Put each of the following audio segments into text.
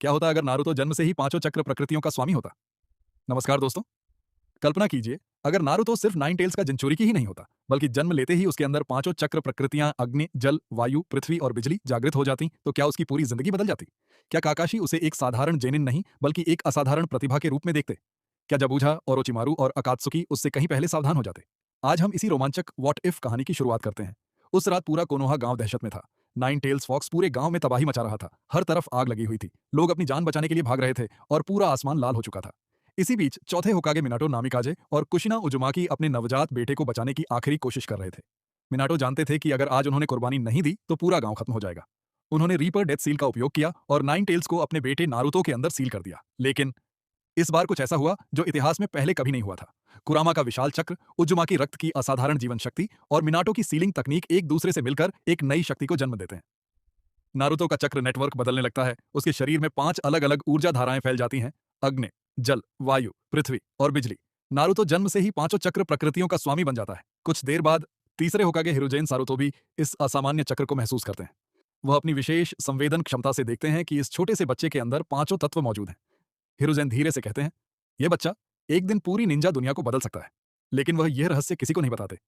क्या होता अगर नारुतो जन्म से ही पांचों चक्र प्रकृतियों का स्वामी होता? नमस्कार दोस्तों। कल्पना कीजिए, अगर नारुतो सिर्फ नाइन टेल्स का जिनचोरी ही नहीं होता, बल्कि जन्म लेते ही उसके अंदर पांचों चक्र प्रकृतियां अग्नि, जल, वायु, पृथ्वी और बिजली जागृत हो जाती, तो क्या उसकी पूरी जिंदगी बदल जाती? क्या काकाशी उसे एक साधारण जेनिन नहीं, बल्कि एक असाधारण प्रतिभा के रूप में देखते? क्या जबूझा, ओरोचिमारू और अकात्सुकी उससे कहीं पहले सावधान हो जाते? आज हम इसी रोमांचक व्हाट इफ कहानी की शुरुआत करते हैं। उस रात पूरा कोनोहा गांव दहशत में था। नाइन टेल्स फॉक्स पूरे गांव में तबाही मचा रहा था। हर तरफ आग लगी हुई थी। लोग अपनी जान बचाने के लिए भाग रहे थे और पूरा आसमान लाल हो चुका था। इसी बीच चौथे होकागे मिनाटो नामिकाजे और कुशिना उजुमाकी अपने नवजात बेटे को बचाने की आखिरी कोशिश कर रहे थे। मिनाटो जानते थे कि अगर आज उन्होंने कुर्बानी नहीं दी तो पूरा गांव खत्म हो जाएगा। उन्होंने रीपर डेथ सील का उपयोग किया और नाइन टेल्स को अपने बेटे नारुतो के अंदर सील कर दिया। लेकिन इस बार कुछ ऐसा हुआ जो इतिहास में पहले कभी नहीं हुआ था। कुरामा का विशाल चक्र, उजुमाकी रक्त की असाधारण जीवन शक्ति और मिनाटो की सीलिंग तकनीक एक दूसरे से मिलकर एक नई शक्ति को जन्म देते हैं। नारुतो का चक्र नेटवर्क बदलने लगता है। उसके शरीर में 5 अलग-अलग ऊर्जा धाराएं फैल जाती हैं। अग्नि, जल, वायु, पृथ्वी और बिजली। नारुतो जन्म से ही पांचों चक्र प्रकृतियों का स्वामी बन जाता है। कुछ देर बाद तीसरे होकागे हिरुजेन सारुतो भी इस असामान्य चक्र को महसूस करते हैं। वह अपनी विशेष संवेदन क्षमता से देखते हैं कि इस छोटे से बच्चे के अंदर पांचों तत्व मौजूद हैं। हिरुजेन धीरे से कहते हैं, यह बच्चा एक दिन पूरी निंजा दुनिया को बदल सकता है। लेकिन वह यह रहस्य किसी को नहीं बताते।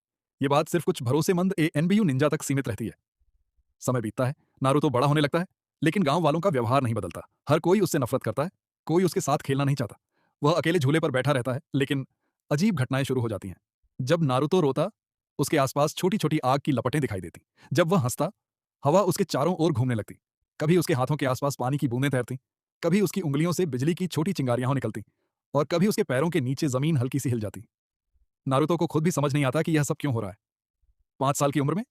ये बात सिर्फ कुछ भरोसेमंद एनबीयू निंजा तक सीमित रहती है। समय बीतता है, नारुतो बड़ा होने लगता है, लेकिन गांव वालों का व्यवहार नहीं बदलता। हर कोई उससे नफरत करता है, कोई उसके साथ खेलना नहीं चाहता। वह अकेले झूले पर बैठा रहता है, लेकिन अजीब घटनाएं शुरू हो जाती हैं। जब नारुतो रोता, उसके आसपास छोटी-छोटी आग की लपटें दिखाई देती। जब वह हंसता, हवा उसके चारों ओर घूमने लगती। कभी उसके हाथों के आसपास पानी की बूंदें तैरती, कभी उसकी उंगलियों से बिजली की छोटी चिंगारियां निकलती और कभी उसके पैरों के नीचे जमीन हल्की सी हिल जाती। नारुतो को खुद भी समझ नहीं आता कि यह सब क्यों हो रहा है। 5 साल की उम्र में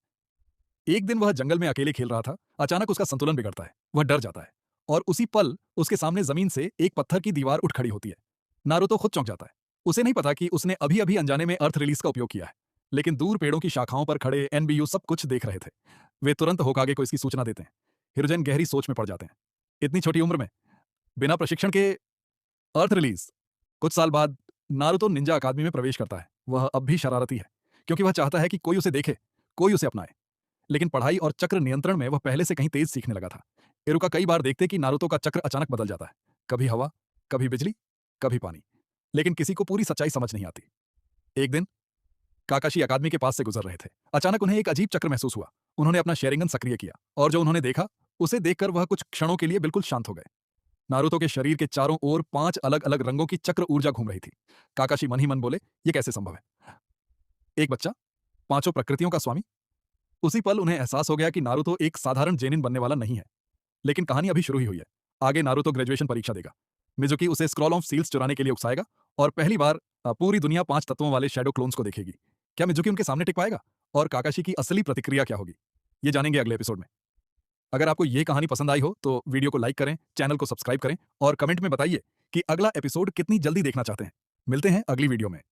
एक दिन वह जंगल में अकेले खेल रहा था। अचानक उसका संतुलन बिगड़ता है। वह डर जाता है और उसी पल उसके सामने जमीन से एक पत्थर की दीवार उठ खड़ी होती है। नारुतो खुद चौंक जाता है। उसे नहीं पता कि उसने अभी अभी अनजाने में अर्थ रिलीज का उपयोग किया है। लेकिन दूर पेड़ों की शाखाओं पर खड़े एनबीयू सब कुछ देख रहे थे। वे तुरंत होकागे को इसकी सूचना देते हैं। हिरुजेन गहरी सोच में पड़ जाते हैं। इतनी छोटी उम्र में बिना प्रशिक्षण के अर्थ रिलीज। कुछ साल बाद नारुतो निंजा अकादमी में प्रवेश करता है। वह अब भी शरारती है, क्योंकि वह चाहता है कि कोई उसे देखे, कोई उसे अपनाए। लेकिन पढ़ाई और चक्र नियंत्रण में वह पहले से कहीं तेज सीखने लगा था। इरुका कई बार देखते कि नारुतो का चक्र अचानक बदल जाता है। कभी हवा, कभी बिजली, कभी पानी। लेकिन किसी को पूरी सच्चाई समझ नहीं आती। एक दिन काकाशी अकादमी के पास से गुजर रहे थे। अचानक उन्हें एक अजीब चक्र महसूस हुआ। उन्होंने अपना शेरिंगन सक्रिय किया और जो उन्होंने देखा, उसे देखकर वह कुछ क्षणों के लिए बिल्कुल शांत हो गए। नारुतो के शरीर के चारों ओर 5 अलग-अलग रंगों की चक्र ऊर्जा घूम रही थी। काकाशी मन ही मन बोले, "ये कैसे संभव है? एक बच्चा, पांचों प्रकृतियों का स्वामी?" उसी पल उन्हें एहसास हो गया कि नारुतो एक साधारण जेनिन बनने वाला नहीं है। लेकिन कहानी अभी शुरू ही हुई है। आगे नारुतो ग्रेजुएशन परीक्षा देगा। मिजुकी उसे स्क्रॉल ऑफ सील्स चुराने के लिए उकसाएगा और पहली बार पूरी दुनिया 5 तत्वों वाले शैडो क्लोन्स को देखेगी। क्या मिजुकी उनके सामने टिक पाएगा? और काकाशी की असली प्रतिक्रिया क्या होगी? ये जानेंगे अगले एपिसोड में। अगर आपको ये कहानी पसंद आई हो तो वीडियो को लाइक करें, चैनल को सब्सक्राइब करें और कमेंट में बताइए कि अगला एपिसोड कितनी जल्दी देखना चाहते हैं। मिलते हैं अगली वीडियो में।